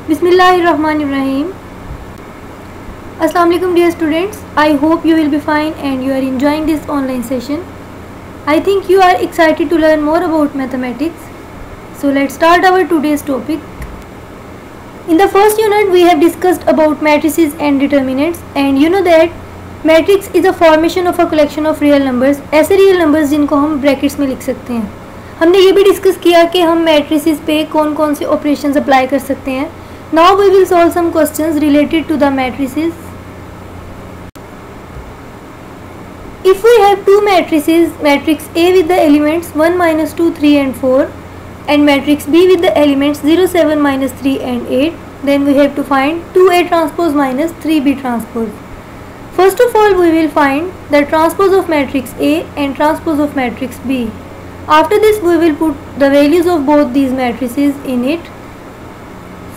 Bismillahirrahmanirrahim. Assalamu alaikum dear students. I hope you will be fine and you are enjoying this online session. I think you are excited to learn more about mathematics. So let's start our today's topic. In the first unit we have discussed about matrices and determinants, and you know that matrix is a formation of a collection of real numbers. ऐसे real numbers जिनको हम brackets में लिख सकते हैं. हमने ये भी डिस्कस किया कि हम matrices पे कौन कौन से ऑपरेशंस अप्लाई कर सकते हैं. Now we will solve some questions related to the matrices. If we have two matrices, matrix A with the elements 1, minus 2, 3 and 4 and matrix B with the elements 0, 7, minus 3 and 8, then we have to find 2A transpose minus 3B transpose. First of all, we will find the transpose of matrix A and transpose of matrix B. After this, we will put the values of both these matrices in it.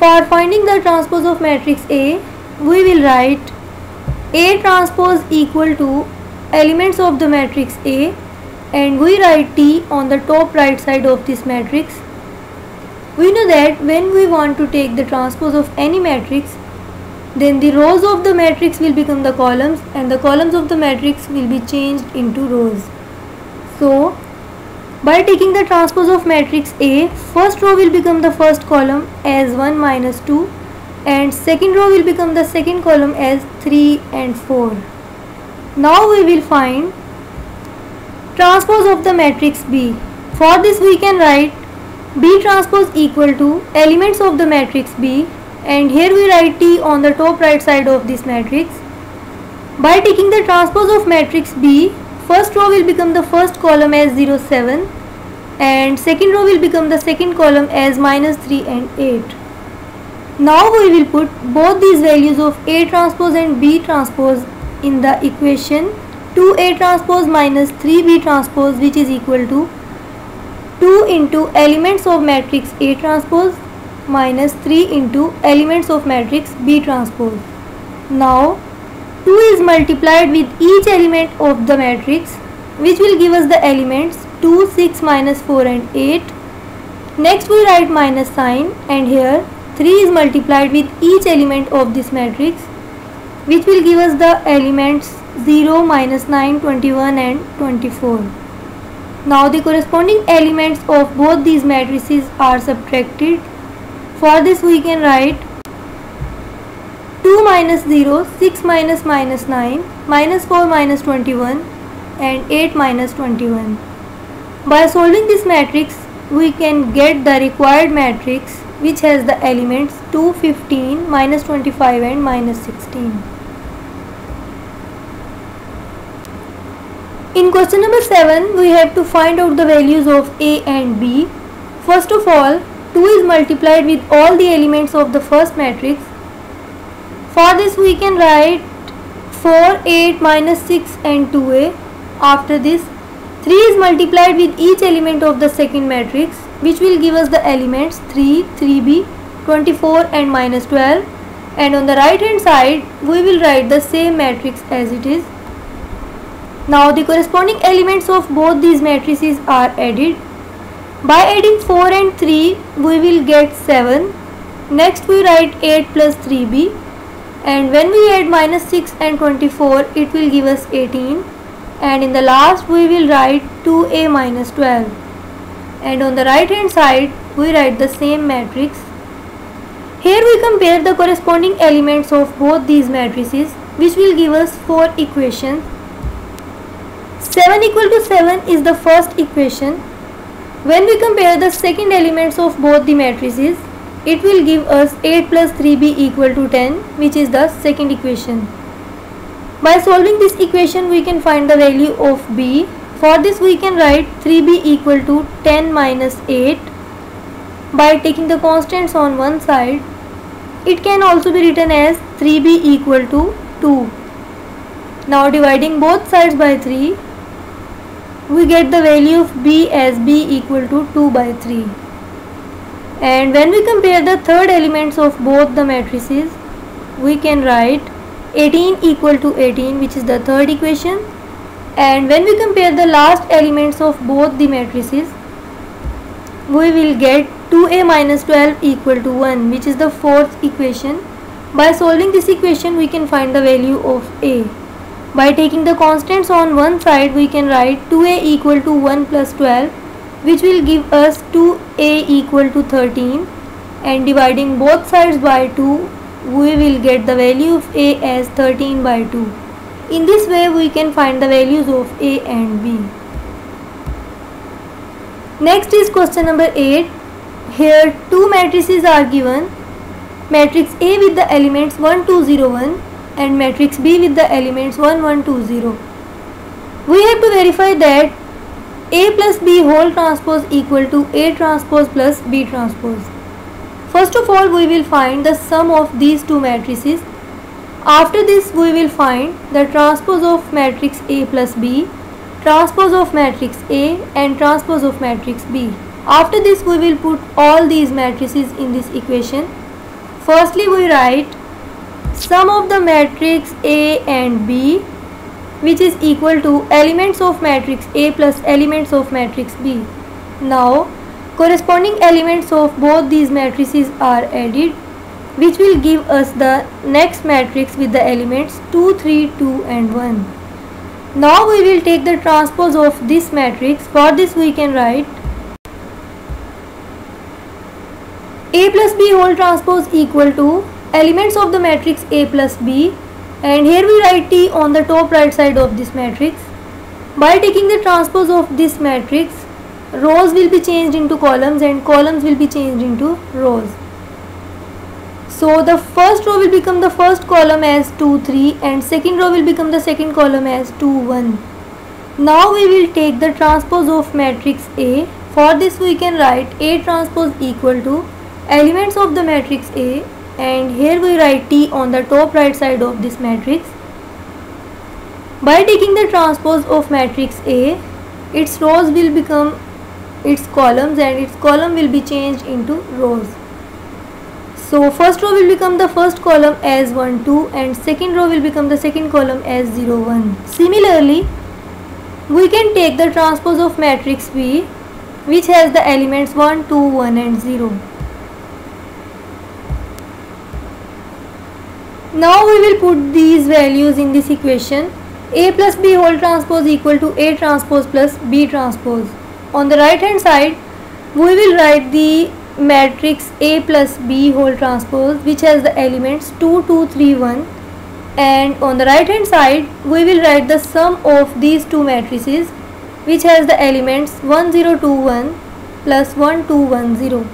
For finding the transpose of matrix A, we will write A transpose equal to elements of the matrix A, and we write T on the top right side of this matrix. We know that when we want to take the transpose of any matrix, then the rows of the matrix will become the columns and the columns of the matrix will be changed into rows. So, by taking the transpose of matrix A, first row will become the first column as 1, minus 2 and second row will become the second column as 3 and 4. Now we will find transpose of the matrix B. For this we can write B transpose equal to elements of the matrix B, and here we write T on the top right side of this matrix. By taking the transpose of matrix B, first row will become the first column as 0, 7 and second row will become the second column as minus 3 and 8. Now we will put both these values of A transpose and B transpose in the equation 2A transpose minus 3B transpose, which is equal to 2 into elements of matrix A transpose minus 3 into elements of matrix B transpose. Now 2 is multiplied with each element of the matrix, which will give us the elements 2, 6, minus 4 and 8. Next we write minus sign, and here 3 is multiplied with each element of this matrix, which will give us the elements 0, minus 9, 21 and 24. Now the corresponding elements of both these matrices are subtracted. For this we can write 2 minus 0, 6 minus minus 9, minus 4 minus 21 and 8 minus 21. By solving this matrix, we can get the required matrix, which has the elements 2, 15, minus 25 and minus 16. In question number 7, we have to find out the values of A and B. First of all, 2 is multiplied with all the elements of the first matrix. For this we can write 4, 8, minus 6 and 2A. After this, 3 is multiplied with each element of the second matrix, which will give us the elements 3, 3B, 24 and minus 12. And on the right hand side, we will write the same matrix as it is. Now the corresponding elements of both these matrices are added. By adding 4 and 3, we will get 7. Next we write 8 plus 3B, and when we add minus 6 and 24, it will give us 18. And in the last we will write 2A minus 12. And on the right hand side, we write the same matrix. Here we compare the corresponding elements of both these matrices, which will give us 4 equations. 7 equal to 7 is the first equation. When we compare the second elements of both the matrices, it will give us 8 plus 3B equal to 10, which is the second equation. By solving this equation, we can find the value of B. For this we can write 3B equal to 10 minus 8. By taking the constants on one side, it can also be written as 3B equal to 2. Now dividing both sides by 3, we get the value of B as B equal to 2 by 3. And when we compare the third elements of both the matrices, we can write 18 equal to 18, which is the third equation. And when we compare the last elements of both the matrices, we will get 2a minus 12 equal to 1, which is the fourth equation. By solving this equation, we can find the value of a. By taking the constants on one side, we can write 2a equal to 1 plus 12, which will give us 2a equal to 13, and dividing both sides by 2, we will get the value of a as 13 by 2. In this way, we can find the values of a and b. Next is question number 8. Here two matrices are given. Matrix A with the elements 1, 2, 0, 1 and matrix B with the elements 1, 1, 2, 0. We have to verify that A plus B whole transpose equal to A transpose plus B transpose. First of all, we will find the sum of these two matrices. After this, we will find the transpose of matrix A plus B, transpose of matrix A and transpose of matrix B. After this, we will put all these matrices in this equation. Firstly, we write sum of the matrix A and B, which is equal to elements of matrix A plus elements of matrix B. Now, corresponding elements of both these matrices are added, which will give us the next matrix with the elements 2, 3, 2 and 1. Now we will take the transpose of this matrix. For this we can write A plus B whole transpose equal to elements of the matrix A plus B, and here we write T on the top right side of this matrix. By taking the transpose of this matrix, rows will be changed into columns and columns will be changed into rows. So the first row will become the first column as 2, 3 and second row will become the second column as 2, 1. Now we will take the transpose of matrix A. For this we can write A transpose equal to elements of the matrix A, and here we write T on the top right side of this matrix. By taking the transpose of matrix A, its rows will become its columns and its column will be changed into rows. So first row will become the first column as 1, 2 and second row will become the second column as 0, 1. Similarly, we can take the transpose of matrix B, which has the elements 1, 2, 1 and 0. Now we will put these values in this equation. A plus B whole transpose equal to A transpose plus B transpose. On the right hand side, we will write the matrix A plus B whole transpose, which has the elements 2, 2, 3, 1, and on the right hand side we will write the sum of these two matrices, which has the elements 1, 0, 2, 1 plus 1, 2, 1, 0.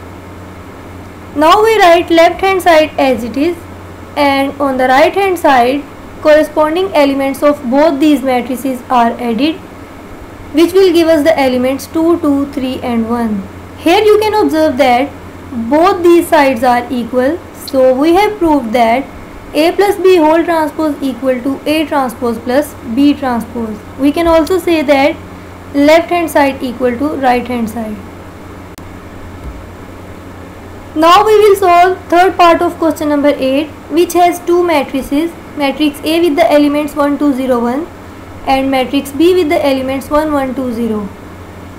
Now we write left hand side as it is, and on the right hand side corresponding elements of both these matrices are added, which will give us the elements 2, 2, 3 and 1. Here you can observe that both these sides are equal, so we have proved that A plus B whole transpose equal to A transpose plus B transpose. We can also say that left hand side equal to right hand side. Now we will solve third part of question number 8, which has two matrices, matrix A with the elements 1, 2, 0, 1 and matrix B with the elements 1, 1, 2, 0.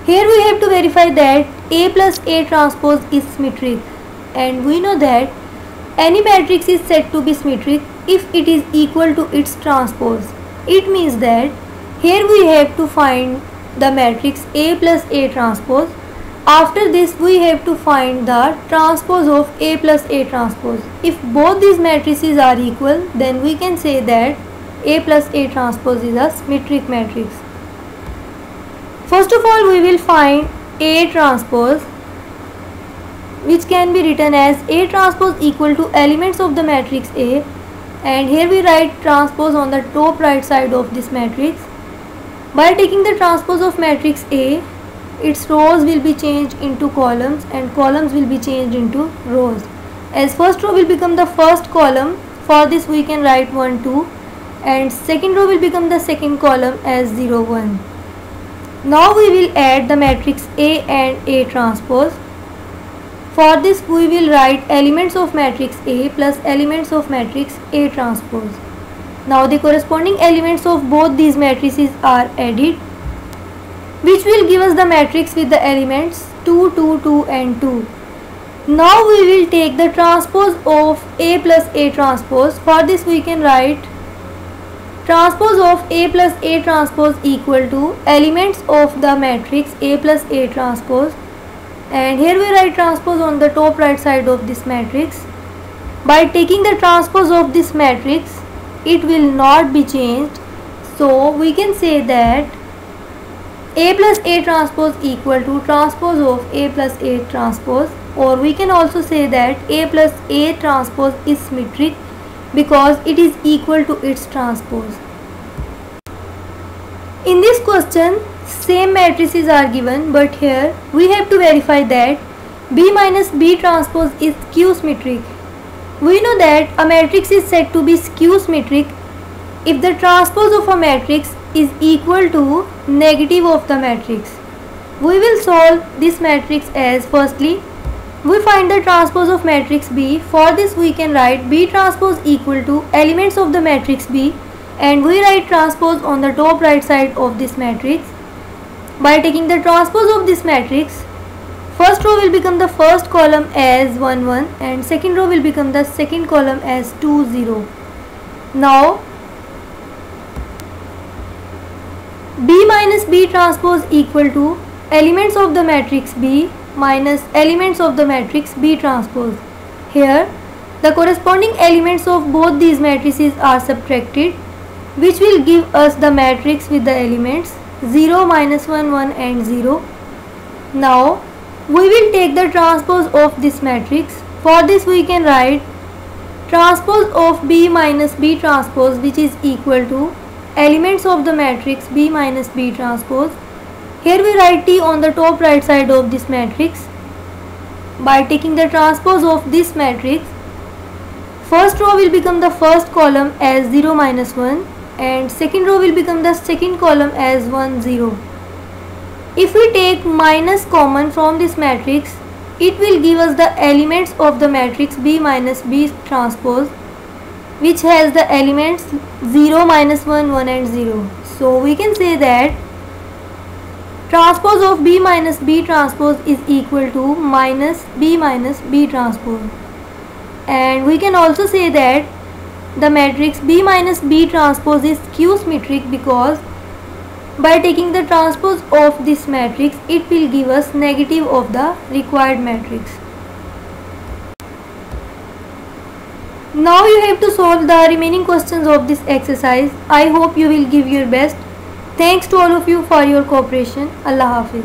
Here we have to verify that A plus A transpose is symmetric, and we know that any matrix is said to be symmetric if it is equal to its transpose. It means that here we have to find the matrix A plus A transpose. After this we have to find the transpose of A plus A transpose. If both these matrices are equal, then we can say that A plus A transpose is a symmetric matrix. First of all, we will find A transpose, which can be written as A transpose equal to elements of the matrix A, and here we write transpose on the top right side of this matrix. By taking the transpose of matrix A, its rows will be changed into columns and columns will be changed into rows. As first row will become the first column, for this we can write 1, 2 and second row will become the second column as 0, 1. Now we will add the matrix A and A transpose. For this we will write elements of matrix A plus elements of matrix A transpose. Now the corresponding elements of both these matrices are added, which will give us the matrix with the elements 2, 2, 2 and 2. Now we will take the transpose of A plus A transpose. For this we can write transpose of A plus A transpose equal to elements of the matrix A plus A transpose, and here we write transpose on the top right side of this matrix. By taking the transpose of this matrix, it will not be changed, so we can say that A plus A transpose equal to transpose of A plus A transpose, or we can also say that A plus A transpose is symmetric because it is equal to its transpose. In this question, same matrices are given, but here we have to verify that B minus B transpose is skew symmetric. We know that a matrix is said to be skew symmetric if the transpose of a matrix is equal to negative of the matrix. We will solve this matrix as firstly we find the transpose of matrix B. For this we can write B transpose equal to elements of the matrix B, and we write transpose on the top right side of this matrix. By taking the transpose of this matrix, first row will become the first column as 1 1 and second row will become the second column as 2 0. Now B minus B transpose equal to elements of the matrix B minus elements of the matrix B transpose. Here the corresponding elements of both these matrices are subtracted, which will give us the matrix with the elements 0, minus 1, 1 and 0. Now we will take the transpose of this matrix. For this we can write transpose of B minus B transpose, which is equal to elements of the matrix B minus B transpose. Here we write T on the top right side of this matrix. By taking the transpose of this matrix, first row will become the first column as 0 minus 1 and second row will become the second column as 1 0. If we take minus common from this matrix, it will give us the elements of the matrix B minus B transpose, which has the elements 0, minus 1, 1 and 0. So we can say that transpose of B minus B transpose is equal to minus B minus B transpose. And we can also say that the matrix B minus B transpose is skew symmetric because by taking the transpose of this matrix, it will give us negative of the required matrix. Now you have to solve the remaining questions of this exercise. I hope you will give your best. Thanks to all of you for your cooperation. Allah Hafiz.